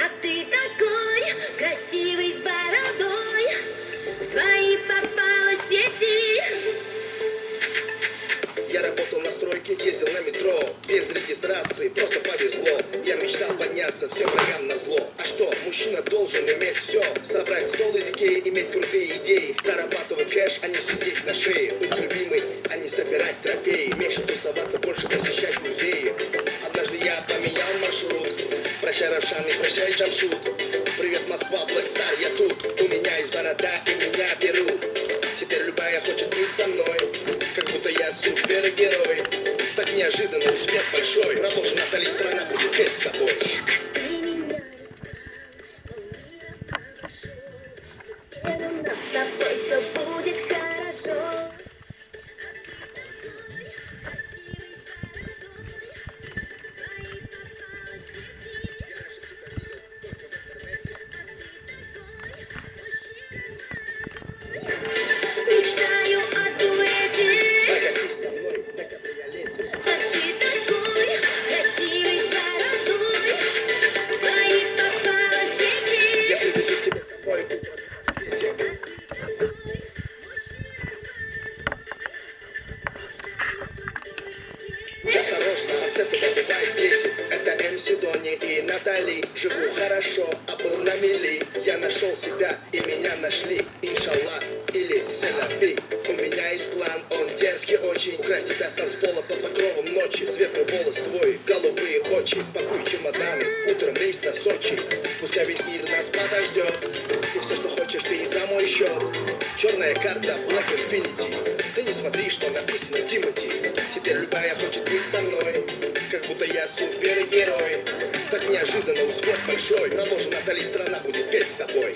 А ты такой красивый с бородой, в твои попала сети. Я работал на стройке, ездил на метро, без регистрации, просто повезло. Я мечтал подняться всем врагам на зло. А что, мужчина должен иметь все: собрать стол из Икеи, иметь крутые идеи, зарабатывать кэш, а не сидеть на шее, быть любимой, а не собирать трофеи, меньше тусоваться, больше посещать музеи. Однажды я поменял маршрут. Прощай, Равшан, и прощай, Джамшут. Привет, Москва, Black Star, я тут. У меня есть борода, и меня берут. Теперь любая хочет быть со мной, как будто я супергерой. Так неожиданно успех большой. Продолжи, Натали, страна будет петь с тобой. Ты меня у нас с тобой все будет хорошо. Мечтаю о дуэте. Прокатись со мной на кабриолете. А ты такой красивый с бородой, в твои попала сети. Я привезу к тебе домой утро на рассвете. Осторожно, от этого бывают дети. Это МС Дони и Натали. Живу хорошо, а был на мели. Я нашел себя, и меня нашли. Иншаллах или селяфи. У меня есть план, он дерзкий очень. Украсть тебя с танцпола под покровом ночи. Светлый волос твой, голубые очи. Пакуй чемоданы, утром рейс на Сочи. Пускай весь мир нас подождет. И все, что хочешь, ты и за мой счет. Черная карта Black Infinity. Ты не смотри, что написано Тимати. Теперь любая хочет быть со мной, как будто я супергерой. Так неожиданно успех большой. Продолжи, Натали, страна будет петь с тобой.